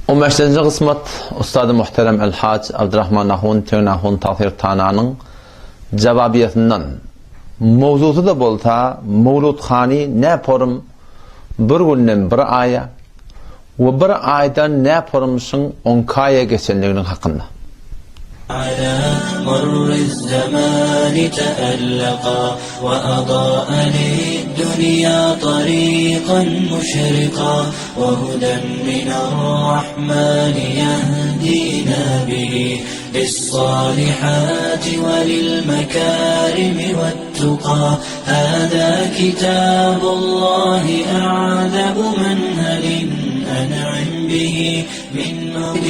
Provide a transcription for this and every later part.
15. kısmet Ustad-ı Muhterem El-Hac Abdurrahman Ahun Tığnahun Tahir Tana'nın cevabiyetinden mevzusu da bolta Mevlud Khani ne yaparım bir günden bir aya ve bir aydan ne yaparımsın 10 kaya geçenlerinin hakkında. على مر الزمان تألقا وأضاء للدنيا طريقا مشرقا وهدى من الرحمن يهدينا به للصالحات وللمكارم والتقى هذا كتاب الله أعذب منهل أنعم به من نور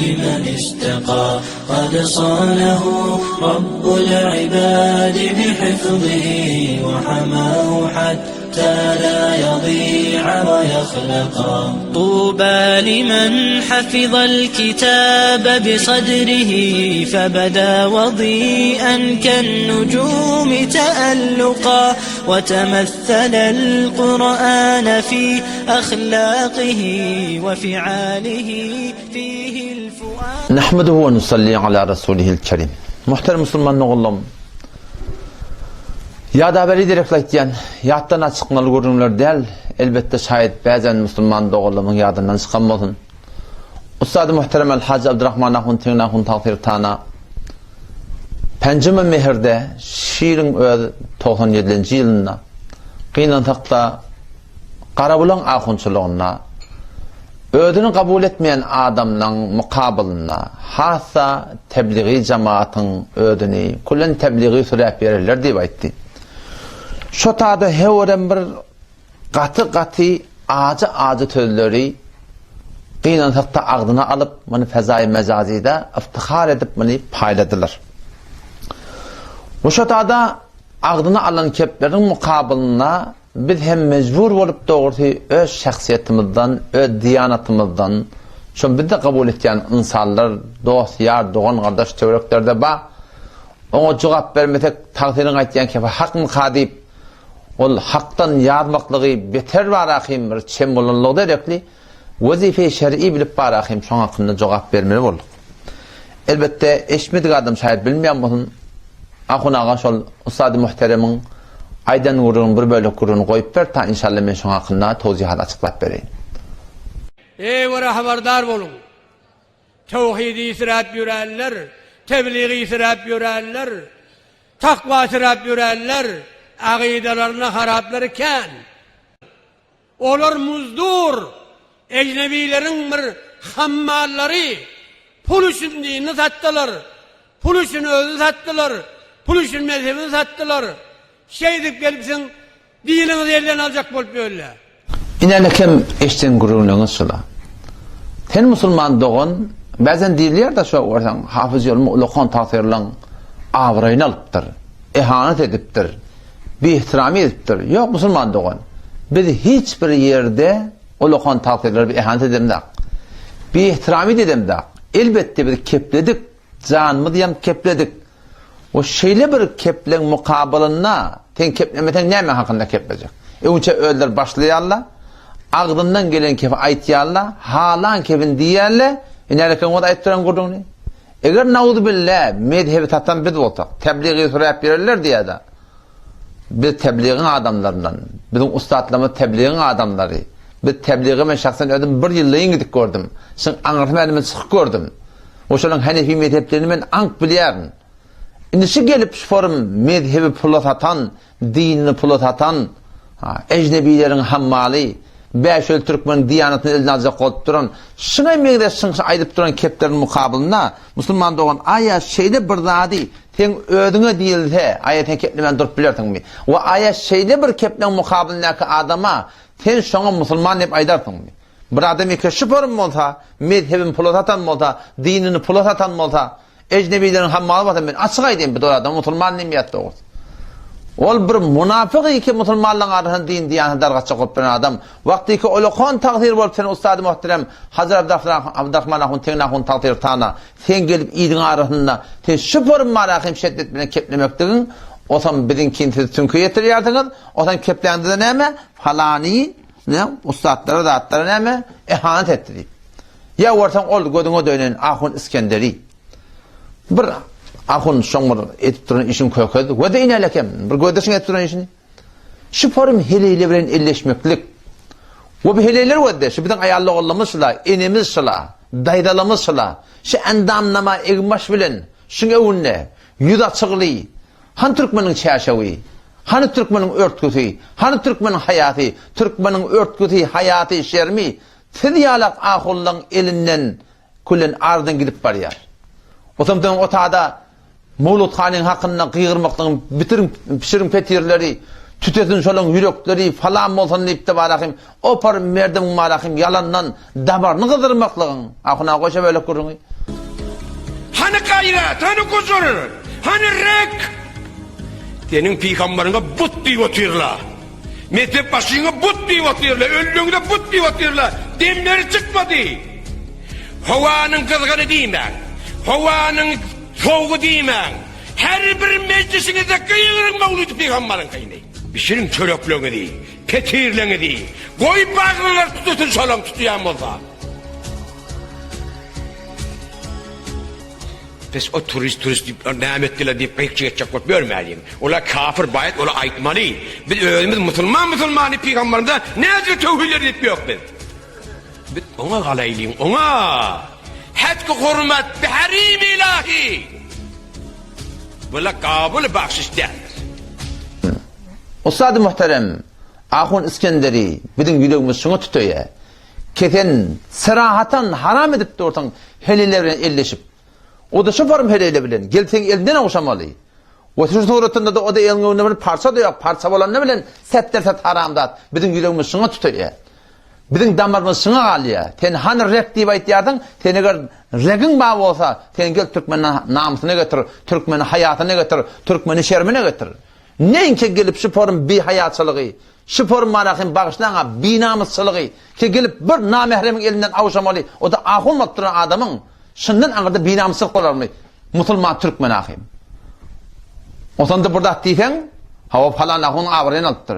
لمن استقى قد صانه رب العباد بحفظه وحماه حتى لا يضيع ويخلقا طوبى لمن حفظ الكتاب بصدره فبدا وضيئا كالنجوم تألقا وتمثل القرآن في أخلاقه وفعاله فيه الفؤاد نحمده ونصلي على رسوله الكريم. Muhterem Müslüman oğlum, ya da beri direktleyen, yattan açıknalı görünümler değil, elbette şayet bazen Müslüman oğlumun yadından çıkanmasın. Ustad-ı Muhterem El-Hac Abdurrahman Ahun Tığnahun Tahir Tana, Pencime Mehir'de, şiirin 97. yılında, Qiynatakta, Qarabulan ahunçuluğuna, ödünü kabul etmeyen adamların mukabilına, hassa tebliği cemaatin ödünü, kullen tebliği sürep verirler diye aytti. Şu tadı hevren bir katı acı tözleri Qiynatakta ağdına alıp, bunu fezai mezazide iftihar edip bunu payladılar. Bu şu tadı ağdına alan keplerin mukabilina biz hem mecbur olup doğrusu öz şahsiyetimizden, öz diyanatımızdan, çünkü biz de kabul etken insanlar, dost, yar, doğan, kardeş, çevreklerde ba, ona cevap vermesek takdirini aytken kefe hak mı kadip, ol haktan yarmaklığı beter var akım, bir çembolunluğu da rekli, vazife-i şer'i bilip var akım, şu hakkında cevap vermeli olduk. Elbette eşmedik adam şayet bilmeyen bulun, akun ağaç ol, Ustad-ı Muhterem'in aydan uğrun bir böyle kurunu koyup ver ta inşallah ben şuna hakkında tavzihat açıklayıp vereyim. Ey haberdar olun. Tevhidi istirap yürenler, tebliği istirap yürenler, takva istirap yürenler, akidelerine haraplarken olur muzdur, ecnebilerin bir hammalları pul için dini sattılar, pul için özü sattılar, pul için mezhebini sattılar. Şeydik gelipsin, dininiz elden alacak bolup böyle. İnelekem eşten gururluğunu sıla. Ten Müslüman doğun, bazen deyirler de şu orsan, hafız yolmu ulukon takdirlen avrayını alıptır, ihanet ediptir, bir ihtirami ediptir. Yok Müslüman doğun. Biz hiçbir yerde ulukon takdirleri bir ihanet edemdik. Bir ihtirami edemdik. Elbette bir kepledik, canımı diyem kepledik. O şeyle bir keplen mukabilina ten keplemeten neyme hakkında keplecek? Önce öldür başlayarlar, ağzından gelen kefe aytiyarlar, halan kefin diyerler, inerken o da ayttıran kurduğunu. Eğer naudu billah, medhebi tatan biz olsak, tebliği sürep verirler diye de, biz tebliğin adamlarından, bizim ustadlama tebliğin adamları, biz tebliği ben şahsen ödüm bir yıllayın gidip gördüm, sen anlatma sık gördüm. O şunun Hanefi medheplerini ben ank biliyorum. İndisi gelip forum medhebi pulat atan, dinini pulat atan, ecnebilerin hammali, beşöl Türkmen diyanetini eline alacak olup duran, şuna emeğde şınsa aydıp duran keplerin mukabilina, Müslüman doğan, aya şeyde bir zadi, sen ödüne değilse, ayetin keplimen durup bilirsin mi? Ve aya şeyde bir keplerin mukabilindeki adama, sen şuna Müslüman hep aydarsın mi? Bir adam iki forum olsa, medhebin pulat atan olsa, dinini pulat atan olsa, ecnebilerin hammalı vatan ben açık aydayım bir adam Müslüman nimiyatta olsun. Ol bir münafık ki Müslümanlığın arasında din diyanı dargaçça kopyan adam. Vakti ki olukon takdir bolup sen Ustad-ı Muhterem Hazret Abdurrahman Ahun Tığnahun Tahir Tana sen gelip idin arasında sen şu forum marahim şeddetmeden keplemektiğin o zaman bizim kinti tünkü yetiriyordunuz o zaman keplendi de neyme falani ne ustadlara zatlara neyme ihanet etti deyip. Ya varsan oldu gödüňe dönen Ahun İskenderi. Bir Ahun şoňmur etip duran işin kökedi. Wede inelekem bir gödeşiň etip duran işini. Şu form heleyle bilen elleşmeklik. Bu heleler wede şu biziň aýallyk ollamysla, enemizsla, daýdalamysla, şu endamnama egmaş bilen şuňa öwünne ýüz açykly. Han türkmeniň çäşewi, han türkmeniň örtgüsi, han türkmeniň hayaty, türkmeniň örtgüsi, hayaty şermi Fidyalak Ahullan elinden kullen ardan gidip barýar. Otamdan otada Mowlud Hanyň hakyna gygyrmaklyň bitirin pişirin petirleri, tütetin şolaň yürekleri falan bolsun diýip de barakim. Opar merdem malakim yalandan dabarny gyzdyrmaklygyň ahuna goşa böyle gurruňy. Hani gayret, hani huzur, hani rek. Senin peygamberine but diýip oturýarlar. Mezhep başyňa but diýip oturýarlar, öllüňde but diýip oturýarlar. Demleri çıkmadı. Howanyň kızgyny diýmän, howanyň soğugy diýmän. Her bir meclisiňizde gyýyryň Mawlud peýgamberiň gyýny. Bişiriň çörekleňi, petirleňi, goý baglylar tututun şolaň tutýan bolsa. Biz o turist nämetdiler diýip peýkçiге çakıp görmäliyim. Olar kafir bayat, olar aýtmaly. Biz özümüz musulmany peýgamberinde näze tövhidler diýip ýokpyz. Biz ona galaylyň, ona hatky hormat bi harim ilahi. Bula kabul bahşişden. Ustad muhterem Ahun İskenderi biziň ýüregimiz şuňa tutýar. Keten sarahatan haram edip de ortaň heleler bilen elleşip. O da şu form heleyle bilen gelseň elinden awşamaly. O şu suratynda da o da eliňe bir parça da ýok, parça bolany bilen setterset haramdat. Biziň ýüregimiz şuňa tutýar. Biziň damarymyz şuňa galýar. Sen han rek diýip aýtýardyň, sen eger regin ba bolsa, sen gel türkmeniň namysyny getir, türkmeniň hayatyny getir, türkmeniň şermini getir. Näinki gelip şu form bi hayatçylygy, şu form marakim bagışlaňa binamysçylygy, ki gelip bir namehremiň elinden awşamaly. O da ahun matduran adamyň şundan aňyrda binamysçylyk bolarmy? Musulman türkmen ahim. Osanda burda diýsen, hawa falan ahun awraýan alypdyr.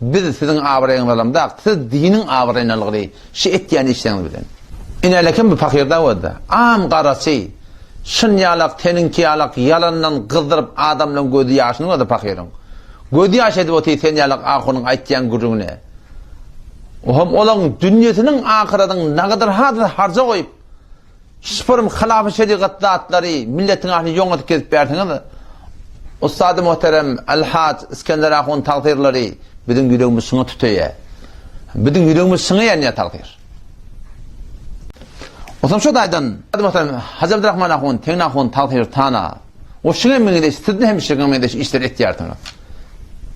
Biz siziň awraýanlarymda, siz diniň awraýanlygy, şu etýän işleňiz bilen. Inelekem bu fakirda wada. Am garasy, şunýalak, teninkiyalak, yalandan gyzdyryp adamlaryň gözi ýaşyny wada fakirin. Gözi ýaş edip oty senýalak ahunyň aýtýan gurrugine. Oham olaň dünýesiniň ahyratyň nagadar harja goýup, şüpürüm hilaf-ı şeriatda atlary milletiň ahly ýoňa kesip berdiňiz. Ustad muhterem Alhaj İskender Ahun taqdirleri biziň ýüregimiz şuňa tutýar. Biziň ýüregimiz şuňa ýanyňa taqdir. Osam şu daýdan muhterem Hacı Abdurrahman Ahun, Teň Ahun taqdir tana. O şuňa meňde sizni hem şuňa meňde işler etýärdiňiz.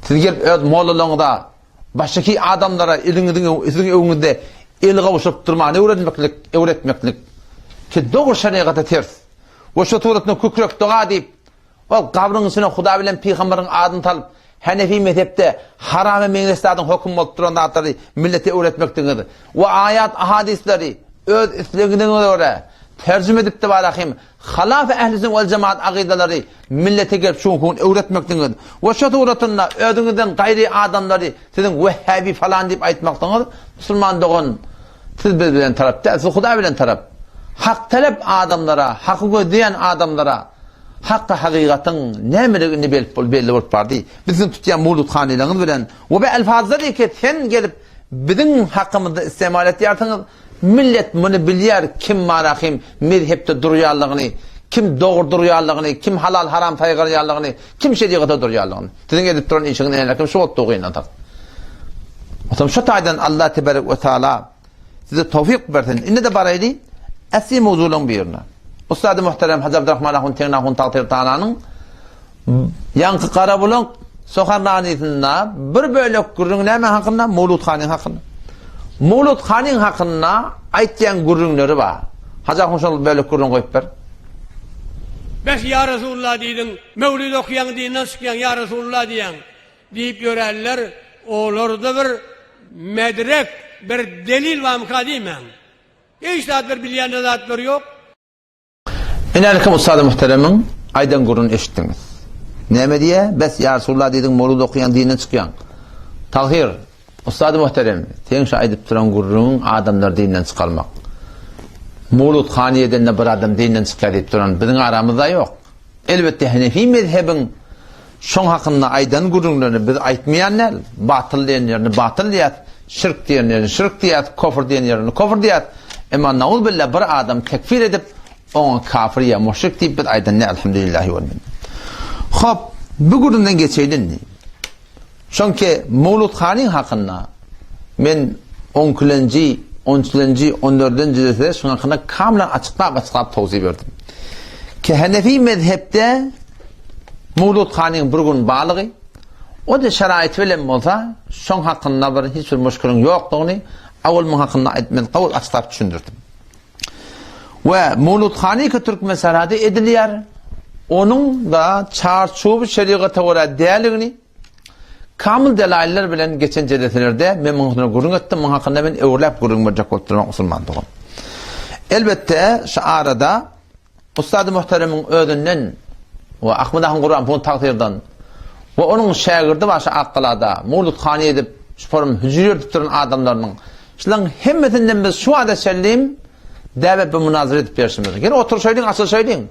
Siz gelip öz mollalaňyzda başyky adamlara eliňiziň öňünde el gawşyp durmany öwretmeklik ki doğru şeriata ters. O şu turatny kökrek doga diýip, o gabryňysyna Huda bilen peýgamberiň adyny talyp, Hanefi mezhepde haram meňleslerden hökm bolup duran zatary millete öwretmekdiňiz. O ayat ahadisleri öz islegine göre tercüme edip de barakim halaf ehlisin vel cemaat agidalary millete gelip şu hukukun öwretmekdiňiz. O şu turatynda özüňizden gaýry adamlary siziň Wehhabi falan diýip aýtmakdyňiz. Musulman dogan siz bilen tarapda, siz Huda bilen tarap. Hak talep adamlara, hakkı gödeyen adamlara, hakkı hakikatin nemiligini belli bolup bardy. Bizim tutýan Mowlud Hanylaryň bilen o be alfazlary ki sen gelip biziň hakkymyzda istemal etýärsiňiz. Millet muny bilýär kim marakim mezhepde durýarlygyny, kim dogry durýarlygyny, kim halal haram taýgarýarlygyny, kim şeriata durýarlygyny. Siziň edip duran işiňiz nälekim şu otdugyna tak. Otam şu taýdan Allah tebarek we taala size tawfik bersin. Inde de baraydy Asli mawzulun birine. Ustad muhterem Hacı Abdurrahman Ahun Teň Ahun taqdir tananyň ýanky Garabulan soharnanysynda bir bölek gurrun näme hakynda Mowlud Hanyň hakynda. Mowlud Hanyň hakynda aýtýan gurrunlary bar. Hacı Ahun şol bölek gurrun goýup ber. Bes ya Resulullah diýdiň, Mewlid okuyan diýenden çykýan ya Resulullah diýen diýip ýöreller, olarda bir medrek, bir delil we mukaddimen. Hiç bir bilýän zatlar ýok. Inelekem ustad muhteremiň aýdan gurrun eşitdiňiz. Näme diýe? Bes ya Resulullah diýdiň Mowlud okuyan diýenden çykýan. Tahir, ustad muhterem, teň şu aýdyp duran gurrun adamlar diýenden çykalmak. Mevlut Haniye'den de bir adam dininden çıkar deyip duran bizim aramızda yok. Elbette Hanefi mezhebin şon hakkında aydan gurunlarını biz aytmayanlar, batıl diyenlerini batıl diyat, şirk diyenlerini şirk diyat, kofir diyenlerini kofir diyat. Ama naul billah bir adam tekfir edip ona kafir ya müşrik deyip biz aydan ne elhamdülillahi vel minnet. Hop, bu gurundan geçeydin ne? Çünkü Mevlut Hani hakkında men 10-cı 14. cildede şunun hakkında kamilen açıklap tavsiye verdim. Ki Hanefi mezhepte Mevlut Hani'nin bir gün bağlığı o da şerait bilen olsa şun hakkında bir hiçbir müşkülün yoktuğunu avval hakkında etmen kavul açıklap düşündürdüm. Ve Mevlut Hani ki Türk meselada ediliyor. Onun da çarçubu şeriatı göre değerliğini kamil delailler bilen geçen cedetlerde men muhtuna gurun ettim. Mun hakkında ben öğrelep gurun verecek oturmak musulmandım. Elbette şu arada Ustad-ı Muhterem'in ödünden ve Ahmedah'ın Kur'an bunu takdirden ve onun şagirdi başı akkılada Mevlut Hani edip şuporum hücre edip duran adamlarının şunların hemmetinden biz şu adet söyleyeyim davet bir münazır edip versinler. Gene otur söyleyin, asıl söyleyin.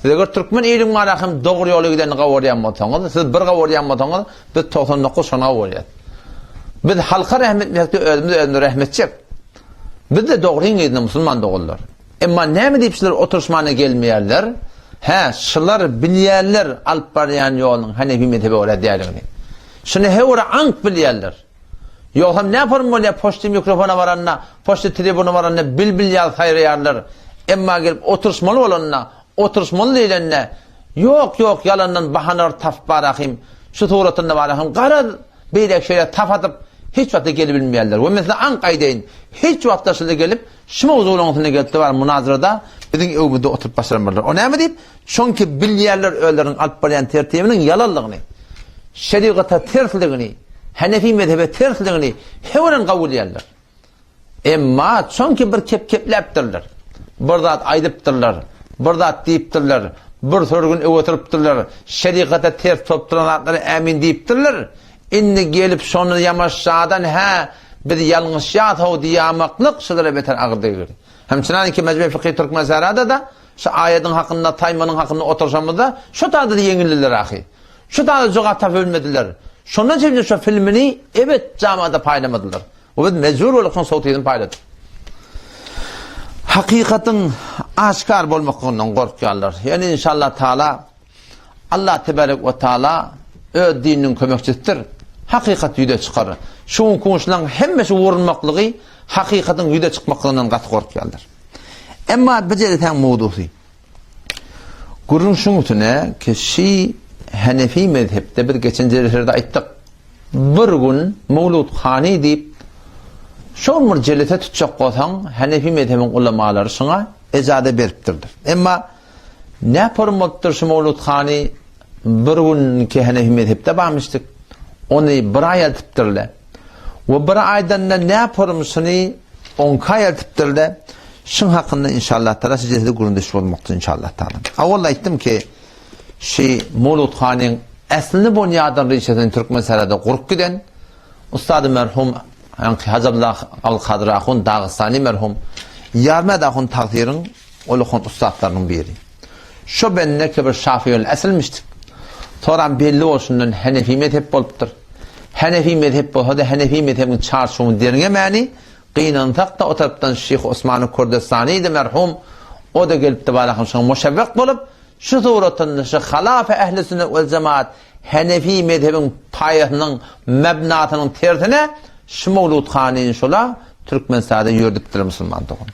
Sizler Türkmen ilim marahım doğru yolu giden qavoriyan motonuz. Siz bir qavoriyan motonuz, biz 99 şona qavoriyan. Biz halka rahmet mekti ödümüz rahmetçek. Biz de doğruyn gidin musulman doğullar. Ama näme deyip sizler oturuşmana gelmeyerler? He, şular bilyerler alıp barayan yolun Hanefi mezhebi öyle diýerler. Şunu hewre ank bilyerler. Yok hem ne yaparım böyle poştu mikrofona varanna, poştu tribuna varanna bilbil yaz hayrayarlar. Emma gelip oturuşmalı olanna, oturuşmalı deylenne. Yok yalandan bahanar taf barahim, şu tuğratında barahim, qarar beydek şeyler taf atıp hiç vakti gelip bilmeyerler. Ve mesela Ankay'dayın hiç vakti aşırı gelip şu mevzulunun gelip var münazırada bizim evimizde oturup başlamarlar. O ne mi deyip? Çünkü bilyerler öğlerin alp barayan tertibinin yalanlığını, şeriata tersliğini, Hanefi mezhebe tersliğini hevren kabul ederler. Emma çünkü bir kepleptirler. Bir zat aydıptırlar, bir zat deyiptirler, bir sörgün oturuptırlar, şeriata ters topturanatları emin deyiptirler. İnni gelip sonra yamaşşadan bir yanlış yatağı diyamaklık şulara beter ağır değil. Hemçinin ki Mecbur Fıkhi Türk Mezarada da şu ayetin hakkında, taymanın hakkında oturuşamızda şu tarzda yenildiler ahi. Şu tarzda zuğataf ölmediler. Şundan çevince şu filmini evet camada paylamadılar. O biz mecbur oluksun soğutuyordun payladık. Hakikatin aşkar bolmakından korkuyorlar. Yani inşallah Teala Allah Tebarek ve Teala öz dininin kömekçisidir. Hakikat yüde çıkarır. Şunun konuşulan hemmesi vurulmaklığı hakikatin yüde çıkmaklığından katı korkuyorlar. Ama becereten mevdusu. Gurun şunun üstüne ki Hanefi mezhepte bir geçen cerelerde ayttık. Bir gün Mevlut Hani deyip şu mürcelete tutacak olsan Hanefi mezhebin ulemaları şuna ecade beriptirdir. Ama ne yaparım otur şu Mevlut Hani bir gün ki Hanefi mezhepte bağmıştık. Onu bir ay eltiptirle. Ve bir aydan da ne yaparım şunu 10 ay eltiptirle. Şun hakkında inşallah Teala size gurunda şu olmakta inşallah Teala. Avvalla ayttim ki Mevlut Hani'nin eslini bunyadan rişetin Türk meselede kurup giden Ustad-ı merhum Hazabullah al-Kadir Ahun Dağıstani merhum Yarmed Ahun takdirin olukun ustadlarının biri. Şu benimle ki bir Şafiyül esilmiştik. Sonra belli olsundan Hanefi mezhep boluptur. Hanefi mezhep bolsa Hanefi mezhebin çarşuğunu derine mani qıynantak da o taraftan Şeyh Osman-ı Kurdistani'ydi merhum. O da gelip de balakın şuna müşevvek bolup şu suratında şu halafe ehli sünnet vel cemaat Hanefi mezhebin payasının mebnatının tersine şu Mevlut Hani'nin şula Türkmenistan'da yördüptür Müslüman doğum.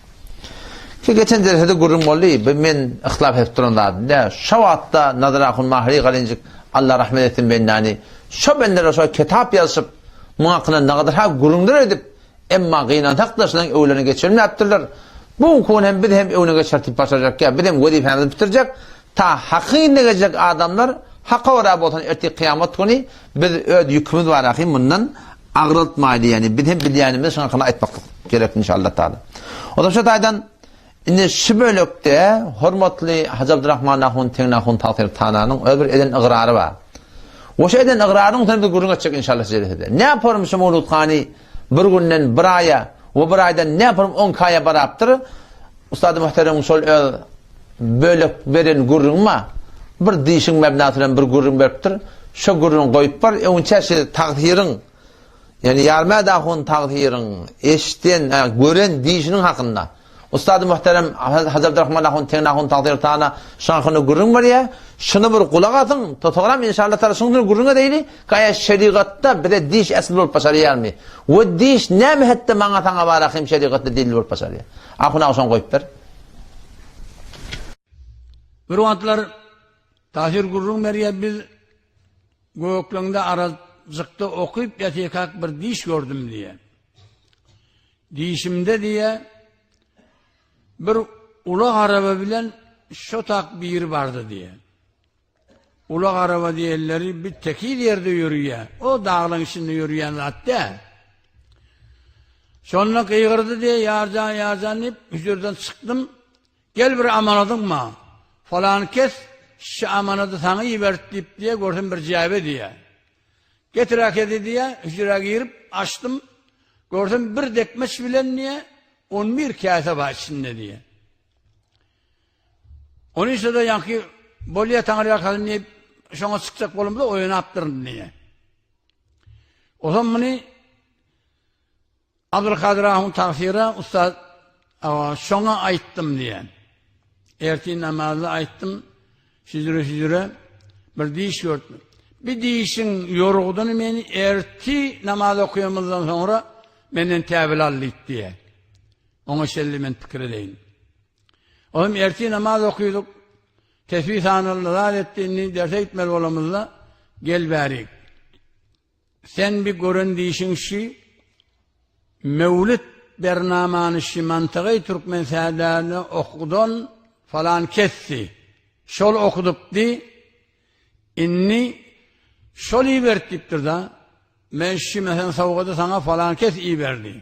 Ki geçen dersede gurrum oldu, ben ihtilaf edip durumda. Şavatta Nadir-i Mahri Galincik Allah rahmet etsin bennani. Şu benlere şu kitap yazıp muhakkına ne kadar gurumlar edip emma gıynan taklaşılan evlerine geçirilme yaptırlar. Bu konu hem bir hem evine geçertip başlayacak ya, bir hem vazifemizi bitirecek. Ta hakkıyla gelecek adamlar hakka var abi olsan erteki kıyamet konu biz öd yükümüz var akıyım bundan ağrıltmaydı yani. Bir hem bilyanimiz şuna kadar etmek gerek inşallah Teala. O da şu taydan indi şu bölükte hürmetli Hacı Abdurrahman Ahun Tenahun Tahir Tana'nın öbür eden ıgrarı var. O şey eden ıgrarının tabi gurun açacak inşallah size. Ne yaparım şu Mevlut Hani bir günden bir aya ve bir aydan ne yaparım 10 kaya baraptır. Ustad muhterem şol bölek beren gurrunma bir dişin mebnatylan bir gurrun beripdir. Şo gurrun goýup bar, öňçe taqdirin yani yarma dahun taqdirin eşten gören dişinin hakynda. Ustad muhterem Hazrat Rahman Allah'ın tenahun taqdir taana şanxını gurrun var ya, şunu bir kulak atın, totogram inşallah taala şunu gurrunga deýli, gaýa şeriatda bir diş asl bolup başarýarmy? O diş näme hatda maňa taňa barakim şeriatda delil bolup başarýar. Ahuna şon goýup ber. Bir wagtlar tahir gurrun merýär biz göklüňde arazykda okuyup ýatyk bir diş gördüm diye. Dişimde diye bir ulak araba bilen şotak bir yer vardı diye. Ulak araba diýerleri bir tekil yerde yürüýär. O dağlaň içinde yürüýän zatda. Şonla kıygırdı diye yarcan deyip hücreden çıktım. Gel bir amanadın mı? Falan kes şu amanadı sana ýibert deyip diye gördüm bir jabe diye. Getir akedi diye hücreye girip açtım. Gördüm bir dekmeç bilen niye 11 kase var içinde diye. Onun için de yankı bolya tanrıya kalın diye şuna çıkacak bolumda oyunu yaptırın diye. O zaman bunu Abdülkadir Ahun tafsira ustad şuna ayttım diye. Erti namazı ayttım. Şizire bir diş gördüm. Bir dişin yorulduğunu beni erti namaz okuyamızdan sonra benden tevil allit diye. Ona şelli men fikir edeyim. Oğlum erti namaz okuyorduk. Tesbih sanırlar ettiğini derse gitmeli olamızla gel bari. Sen bir görün dişin şi mevlid bernamanı şi mantığı Türkmen seyirlerini okudun falan kessi. Şol okudup di inni şol iyi vertiptir da men şi mesela savgada sana falan kes iyi verdi.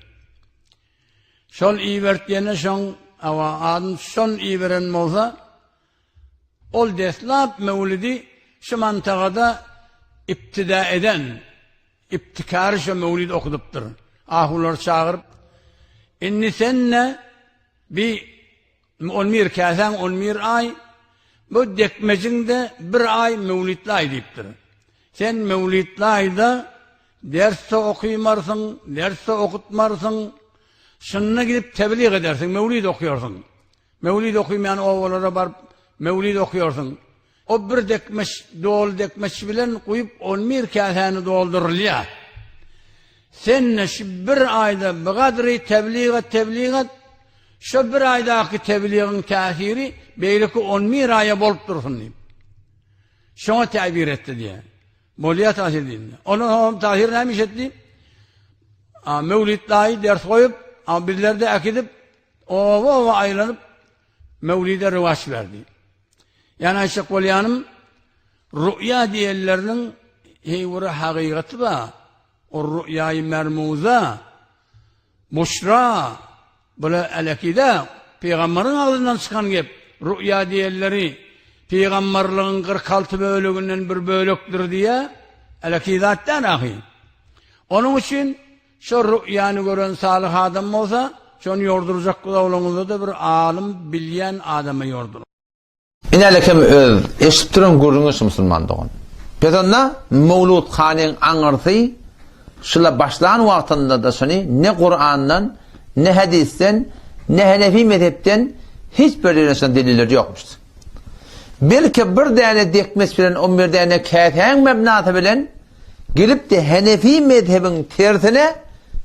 Şol iyi vertiyene şon adın şon iyi veren olsa ol deslap mevlidi şu mantıqada iptida eden iptikar şu mevlid okuduptur. Ahular çağırıp inni senne bir 11 kasan 11 ay bu dekmecinde bir ay mevlidli ay deyiptir. Sen mevlidli ayda derste okuymarsın, derste okutmarsın, şununa gidip tebliğ edersin, mevlid okuyorsun. Mevlid okuymayan oğullara var, mevlid okuyorsun. O bir dekmeç, doğal dekmeç bilen koyup 11 kasanı doldurulya. Sen şu bir ayda bu kadri tebliğ et, şu bir aydaki tebliğin tahiri beylik 11 aya bolup dursun deyip. Şuna tabir etti diye. Bolya tahir dinle. Onun tahir neymiş etti? Mevlid'de ders koyup, birileri de akidip, ova aylanıp, mevlide rıvaç verdi. Yani Ayşe Kolyanım, rü'ya diyenlerinin heyvuru hakikati var. O rü'yayı mermuza, muşra, böyle elekide, Peygamberin ağzından çıkan gibi, rü'ya diyenleri, Peygamberliğin 46 bölüğünden bir bölüktür diye, elekidattan ahi. Onun için, şu rü'yanı gören salih adam olsa, şunu yorduracak kulağılığında da bir alim, bilyen adamı yordurur. İnelekem eşip duran gurrunuz musulmandıgın. Pedonna Mevlud Khan'ın anırtı, şula başlayan vaktinde de şunu ne Kur'an'dan, ne hadisten, ne Hanefi mezhepten hiçbir yerine delilleri yokmuştu. Belki bir tane dekmes bilen, 11 tane kâfen mebnatı bilen, gelip de Hanefi mezhebin tersine,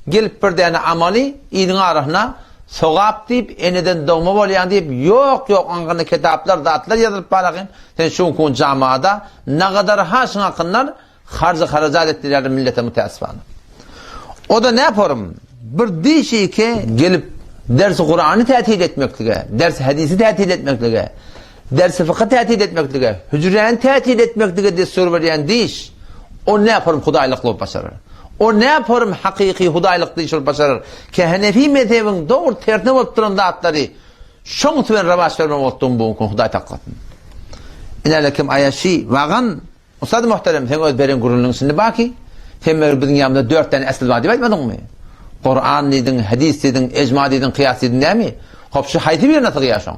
gelip bir tane amali, ilin arasına, sogap deyip, eneden doğma bolyan deyip, yok anğında kitaplar, dağıtlar yazılıp barakın, sen şunkun camiada, ne kadar haşın hakkınlar, haracat ettiler millete müteessifana. O da ne yaparım? Bir dişi ki, gelip, dersi Kur'an'ı tehdit etmeklige, dersi hadisi tehdit etmeklige, dersi fıkıh tehdit etmeklige, hücreni tehdit etmeklige diye soru veren diş, o ne yaparım hudaylıklı başarır? O ne yaparım hakiki hudaylıklı iş başarır? Ki Hanefi mezhebin doğru tertip olup duran dağıtları, şoň tüben ravaş vermem olduğum bu huday takkatın. İnelekim ayaşi, vağın, ustad muhterem, sen öz beren gurulunun şimdi baki, sen bizim yanımda 4 tane asıl var deyip etmedin mi? Kur'an dedin, hadis dedin, ecma dedin, kıyas dedin değil mi? Hop şu hayti bir nasıl yaşan?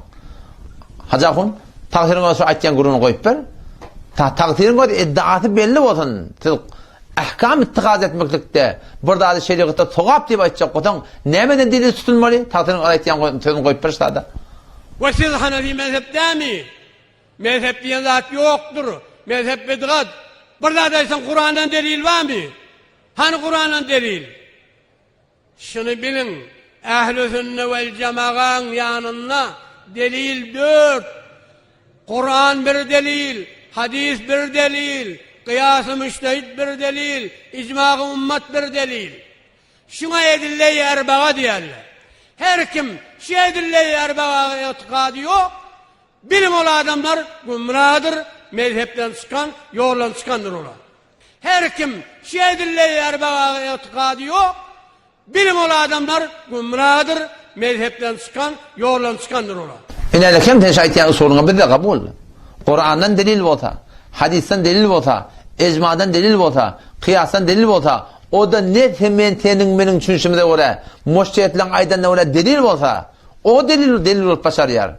Hacakun takdirin olsa aytyan gurunu koyup ver. Takdirin koyup iddiatı belli olsun. Ahkam ittikaz etmeklikte burada adı şeriatta toğap deyip aytacak kotan nemeden dili tutulmalı? Takdirin aytyan sözünü koyup ver işte. Ve siz Hanefi mezhepte mi? Mezhep diyen zat yoktur. Mezhep bidgat. Burada deysen Kur'an'dan delil var mı? Hani Kur'an'dan delil? Şunu bilin. Ehl-i sünne vel cemaat'ın yanına delil 4. Kur'an bir delil, hadis bir delil, kıyas-ı müştehid bir delil, icma-ı ümmet bir delil. Şuna edille-i erbağa diyorlar. Her kim şu edille-i erbağa itikadı yok, bilim ol adamlar gümrahdır, mezhepten çıkan, yoldan çıkandır ola. Her kim şu edille-i erbağa itikadı yok, bilim ol adamlar gümrahdır, mezhepten çıkan, yoldan çıkandır ola. İnelekem teşahityan soruna bir de kabul. Kur'an'dan delil olsa, hadisten delil olsa, ecmadan delil olsa, kıyasdan delil olsa, o da ne temin benim çünşümde oraya, müştehitlen aydan oraya delil olsa, o delil olup başarıyar.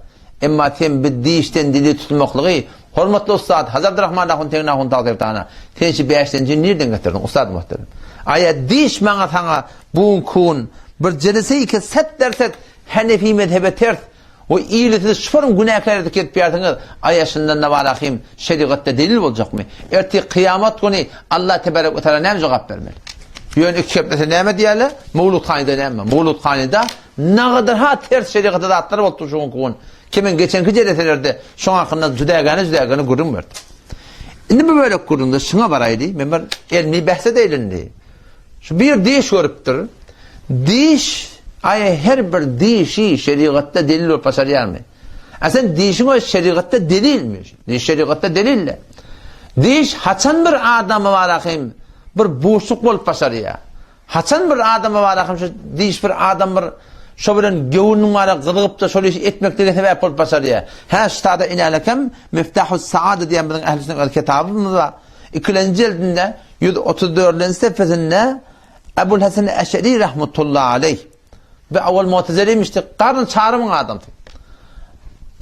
Emma tem bir deyişten delil tutulmaklığı, hormatlı ustad, Hazreti Rahman Rahun Tegin Rahun Tağdir Tağına, tenşi beştenci nereden getirdin, ustad muhterem? Aya deyiş bana sana, buğun kuğun, bir celise-i ki set derset, Hanefi mezhebe ters, o iyileti şufarım günahkarı ketip yardınız. Ayaşından da valakim şeriatta delil olacak mı? Erti kıyamet günü Allah tebarek ve teala ne cevap vermeli? Yön iki köpnesi neyme diyorlar? Mevlud Khanı'da neyme? Mevlud Khanı'da ne kadar ters şeriatta da atları oldu şunun kuğun. Kimin geçenki celeselerde şun hakkında züdeganı kurum verdi. Şimdi bu böyle kurumda şuna varaydı. Ben elmi bahse değilindi. Şu bir deyiş görüptür. Deyiş her bir deyişi şeriatta delil olup başarıyar mı? Aslında deyişin o şeriatta delilmiş. Deyiş şeriatta delille. Deyiş haçan bir adamı var akım bir boşluk olup başarıyar. Haçan bir adamı var akım deyiş bir adam bir şöbelen gövünün var gıdıgıp da şöyle etmekleri sebep olup başarıyar. Ha ştada inalekem Miftahus Saada diyen bizim ehl-i sünnet kitabımız var. 2. cildinde 134. sefesinde Ebu'l Hasan Eş'ari rahmetullahi aleyh ve evvel Mu'tezeliymişti. Karın çağrımın adamdı.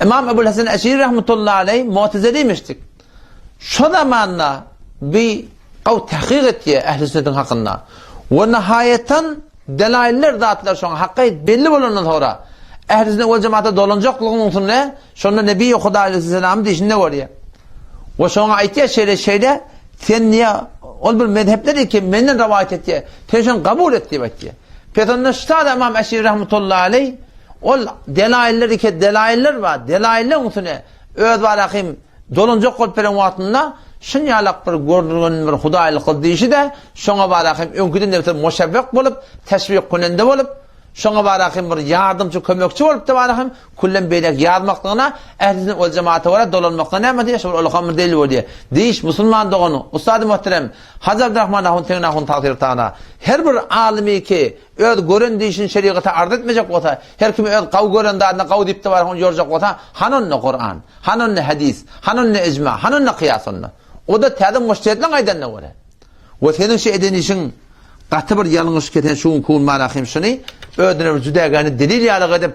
İmam Ebu'l Hasan Eş'ari rahmetullahi aleyh Mu'tezeliymişti. Şu zamanla bir tahkik etti ehl-i sünnetin hakkında. Ve nihayeten delailler dağıttılar sonra. Hakkı belli bulundan sonra. Ehl-i sünnet ve cemaate dolancaklığı sonra sonra Nebi-i Huda aleyhisselam'ın dişinde var ya. Ve sonra ayetiye şeyde sen niye ol bir mezhepleri ki benden rivayet etti. Sen kabul etti bakti. Petanın ştada İmam Eş'ari rahmetullahi aleyh ol delailleri ki delailler var. Delailler üstüne öd var akım dolancak kol peren vaktinde şunyalak bir gördüğün bir Hudaylık kıldıyışı da şuna var akım önküden de müşebbek bulup teşvik künende bulup şuna var akım bir yardımcı kömekçi olup da var akım kullen beylek yardımlaklığına ehlinin ol cemaate var dolanmaklığına ne mi diye şöyle olakamır değil o diye. Deyiş Müslüman doğunu Ustad-ı Muhterem Hazreti Rahman Rahun Tegin Rahun Tağdir Tağına her bir alimi ki öd gören deyişin şeriatı arz etmeyecek olsa her kimi öd kav gören dağına kav deyip de var onu yoracak olsa hanın ne Kur'an, hanın ne hadis, hanın ne icma, hanın ne kıyasın o da tedim müştehitle aydan ne var ve senin şey eden işin katı bir yanlış keten şun kuğun manakim şunu ödüne bir züdeganı delil yalık edip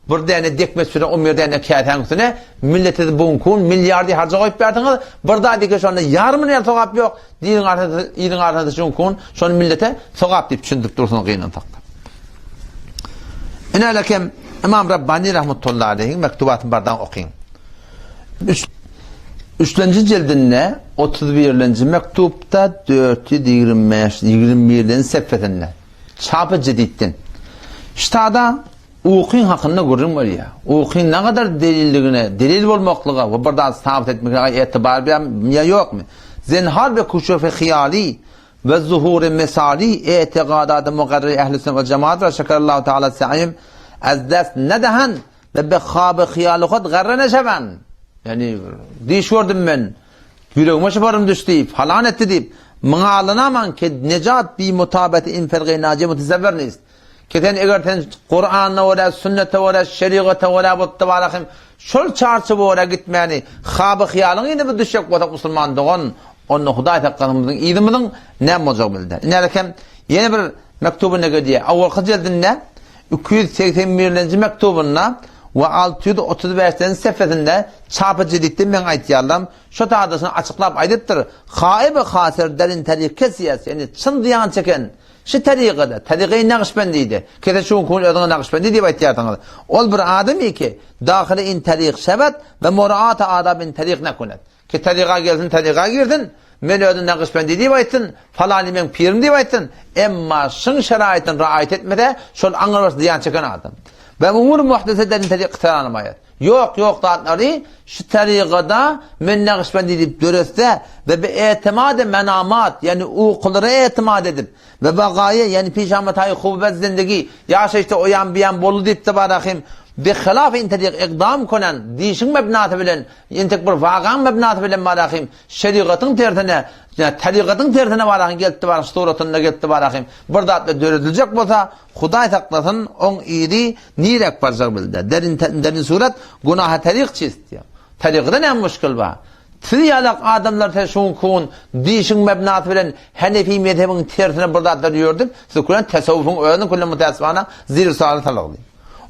bir tane dekmet süre 11 tane kağıt hangisine millete bu kuğun milyardı harca koyup verdiniz bir daha dike şu anda yarımın yer sokap yok iyinin arkada şun kuğun şunu millete sokap deyip düşündürüp dursun kıyınan taktı. İnalekem İmam Rabbani rahmetullahi aleyhin mektubatın bardan okuyun. 3. cildinde 31. mektupta 421. sefetinde çapı cedidden ştada ukun hakkında görürüm var ya ukun ne kadar delil olmaklığa ve buradan sabit etmekle etibar ya yok mu zenhar ve kuşufe khiyali ve zuhur mesali itiqadat muqarrir ehl-i sünnet ve cemaat ve şekerallahu teala sa'im az dest nedahan ve be khab khiyalukat garrana şaban yani diş gördüm ben yüreğime şaparım düştü falan etti deyip bana alınaman ki necat bi mutabeti inferge naci mutezevverniz keten eğer sen Kur'an'a ve sünnete ve şeriate ve bu tabarakim şol çarşı bu oraya gitmeyeni khab khiyalın yine bir düşecek bu Müslüman doğan onu Huday takkanımızın idimizin ne olacak bildi. İnalekem yeni bir mektubuna göre evvel cildinde 281. mektubuna ve 635. sefetinde çapıcılıkta men aytýarlam şu taýdasyny açıklap aydypdyr. Haýby hasir derin tariqa siyasi, yani çyn diýan çeken şu tariqada, tariqaý Naqşbendi kete şu kul ödüň Naqşbendi diýip aytýardyňyz. Ol bir adamy ki dahily in tariq şebat ve muraat adabin tariq nakunet. Ki tariqa gelsin, tariqa girdin. Men ödün Naqşbendi diýip aýtdyn, falany men pirim diýip aýtdyn. Emma şun şeraýatyny raýat etmede şol aňyrbas diýan çeken adam. Ve umur muhdeselerin tariqı tanımayat. Yok dağıtları şu tariqada men Naqşbendi diýip döreste ve bir etimad menamat, yani uqullara etimad edip ve bagaye, yani pijamataý hubbat zindagi yaşa işte oyan biyan bolu diýip de barahim bi hilaf intariq iqdam konan diýişiň mebnaty bilen intek bir wagan mebnaty bilen barahim şeriatyň tertine, yani tariqatyň tertine barahim geldi bar suratynda geldi barahim bir zatla dörediljek bolsa Hudaý saklasyn on iri nirek barzak bildi. Derin surat gunaha tariq çisti. Tariqda ne müşkil ba? Triyalak adamlar teşun kun diýişiň mebnaty bilen Hanefi mezhebiň tertine bir zatla ýördüm. Sükuran tasawwufyň öňünde kullum mutasabana zir salat talagy.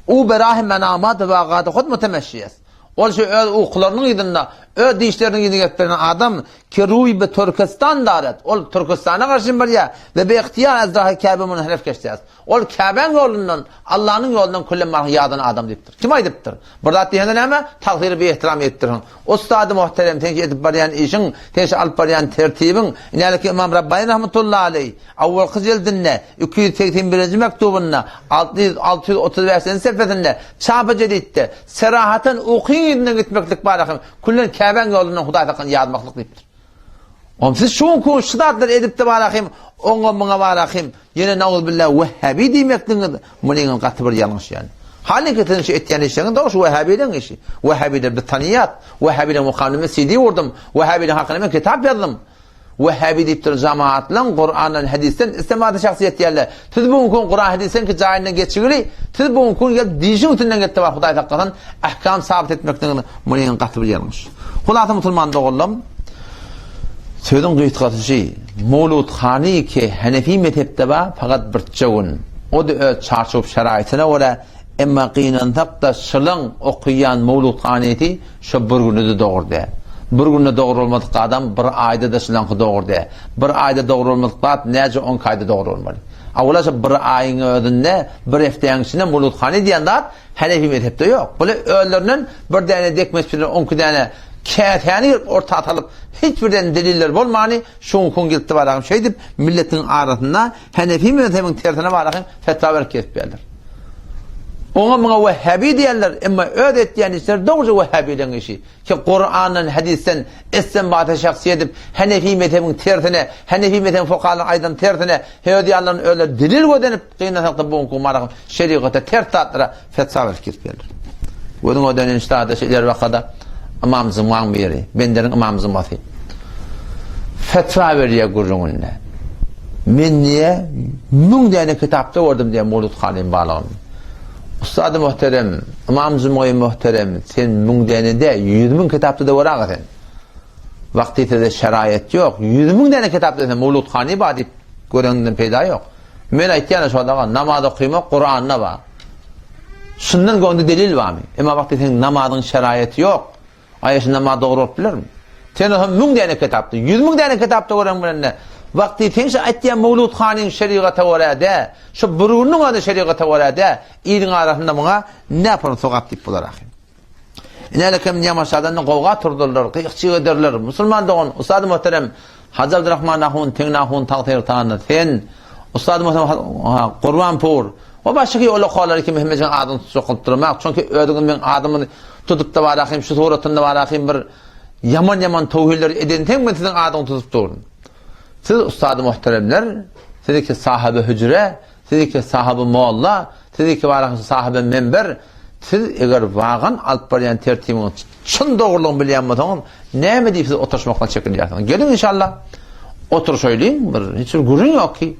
O berahim menamat ve ağadı hud mutemeşşiyes. Ol şu uqlarının ýdynda, diýişleriniň ýydyna getirilen adam ki ruy be Türkistan darat. Ol Türkistana garşy bir ya ve be ihtiyar azraha Kabe munharif geçdiýär. Ol Kabeň ýolundan, Allah'ın ýolundan kullum ýadan adam diýipdir. Kim aýdypdyr? Burada diýende näme? Taghyry be ihtiram etdirin. Ustady muhterem teňki edip barýan işiň, teňki alyp barýan tertibiň, näki İmam Rabbani rahmetullahi aleyh awwalky jildinde 281. mektubuna 635. sefetinde çapyjy diýdi. Serahatyn uqyňyna gitmeklik barahym. Kullun Kabeň ýolundan Hudaý takan ýadmaklyk diýipdir. Siz şun kuşdatlar edip de barahim, oňa muňa barahim, ýene nauz billah Wahhabi diýmekdiňiz, munyň gaty bir ýalňyş ýani. Haliki tinçi etýän işiň dogry Wahhabiň işi. Wahhabiler bir taniyat, Wahhabiler mukamele CD wurdum, Wahhabiler hakynda men kitap ýazdım. Wahhabi diýipdir jamaatlaň Qur'andan, hadisten istimada şahsiýet ýerler. Siz bugun Qur'an hadisen ki jaýyna geçigili, siz bugun ýa diýişiň üstünden getdi bar Hudaý takdan ahkam sabit etmekdiňi munyň gaty bir ýalňyş. Hulatly musulman dogullum. Sözün gıytgatıcı, Mevlut Hani ki Hanefi mezhepde ba fakat bir çawun. O da öz çarçop şeraitine göre emma qiyinantak da şılın okuyan Mevlut Hani'ti şu bir günü de doğurdu. Bir günü doğru olmadık adam bir ayda da şılın doğurdu. Bir ayda doğru olmadık adam nece 10 ayda doğru olmalı. Awlaşa bir ayın ödünde bir hefteň içinde Mevlut Hani diýenler Hanefi mezhepde yok. Böyle öýleriniň bir däne dekmes bilen 10 däne käteni orta atalyp hiçbirden deliller bolmany şoň kun geldi baragym şey dip milletin arasynda Hanefi mezhebiň tertine baragym fetwa berip berler. Oňa muňa Wahhabi diýerler, emma öýt etýän işler dogry Wahhabileň işi. Ki Qur'andan, hadisten istinbat şahsiýet edip Hanefi mezhebiň tertine, Hanefi mezhebiň fuqahalar aýdan tertine höýdýärler öýle delil gödenip gynasakda bu kun baragym şeriata tertatlara fetwa berip berler. Gödüň ödenen ştada şeyler wakada imamızın muamiri, benderin imamızın mafi. Fetva veriyor gurrununla. Men niye? Mün dene kitapta vurdum diye Mevlut Hani'nin bağlamı. Ustad-ı muhterem, imamızın muhterem, sen mün dene de 100.000 kitapta da var ağaten. Vakti de şerayet yok. 100.000 dene kitapta da Mevlut Hani bağ deyip göründen peyda yok. Men aytýan şu adaga namazda kıymak Kur'an'na var. Şundan gonda delil var mı? Ama vakti sen namazın şerayeti yok. Ayşe namaz doğru olup bilir mi? Sen mün dene kitapta, 100.000 dene kitapta gören bilen vakti tenşe aytýan Mevlut Hani'nin şeriata görede, şu burunyň adı şeriata görede, ýylyň arasynda muňa näpar sogap diýip bolar ahim. Nälekem ýamaşadan gowga turdurlar, qyýqçy ederler. Musulman dogan ustad muhterem Hacı Abdurrahman ahun, Teňnahun taqdir taýany. Sen ustad muhterem Qurbanpur o başky ulaqalar ki Mehmetcan adyny sokultyrmak, çünki ödüňiz men adymyny tutup da barahim şu suratynda barahim bir yaman tawhiller eden teň sizin adyny tutup durun. Siz ustad muhteremler, siz ki sahibi hücre, siz ki sahibi mualla, siz ki barahim sahibi menber, siz eger wagan alyp barýan tertibini çyn dogrulygyny bilýän bolsaňyz, näme diýip siz oturşmakdan çekinýärsiňiz? Gelin inşallah. Oturuş öýleýin, bir hiç gurun ýok ki.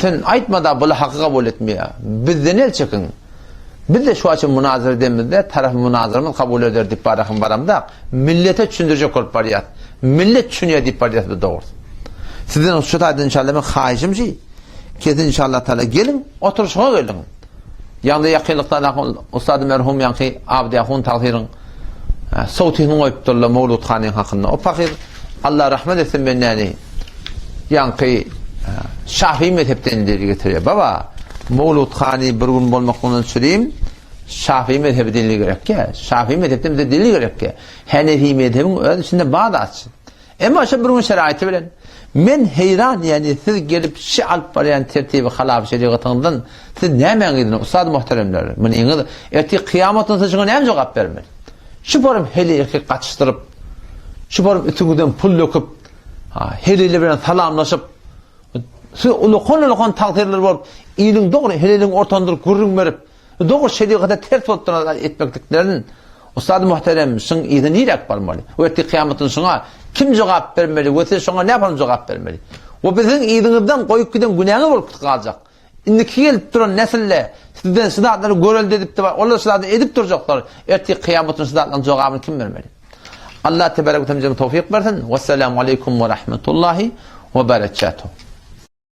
Sen aytmada bu haqqy kabul etmeýär. Bizden el çekin. Biz de şu açın münazara edemizde taraf münazarymyz kabul eder dip barahym baramda millete düşündirjek bolup barýar. Millet düşünýär dip barýar dogry. Sizden şu taýda inşallah men haýjymjy. Kezin inşallah taala gelin oturuşa gelin. Yanında yakınlıktan Ustad merhum yankı Abdi Ahun Tahir'in sowtini koyup durla Mevlud Han'ın hakkında. O fakir Allah rahmet etsin bennani yankı Şafii mezhepten dili getiriyor. Baba Mevlud Han'ı bir gün bolmaktan süreyim Şafii mezhebi dili gerek ki. Şafii mezhepten bize dili gerek ki. Hanefi mezhebin içinde bağda açsın. Ama şu bir şeraiti bilen men heyran yani siz gelip şi alıp barayan tertibi halaf şeriatından siz nämen gidin ustad muhteremler. Men iňi eti kıyamatın sıçyna näme jogap bermeli. Şu borum heli kaçıştırıp şu borum ütügüden pul döküp heliyle bilen salamlaşıp şu ulukon takdirler bolup iyiliň dogry heliliň ortandyr gurrun berip dogry şeriata ters otdan etmekliklerinin ustad muhterem şun ýa-da nirek barmaly. O eti kıyamatın şuna kim jogap bermeli? Öte şoňa näme jogap bermeli? O biziň ýygyňyzdan goýup giden günäňi bolup galjak. Indi kelip duran nesille sizden sıdatları göreldi edip de onlar sıdatı edip duracaklar. Eti kıyamatın sıdatlarının jogabını kim bermeli? Allah tebarek ve teala tawfik versin. Vesselamu aleykum ve rahmetullahi ve berekatuhu.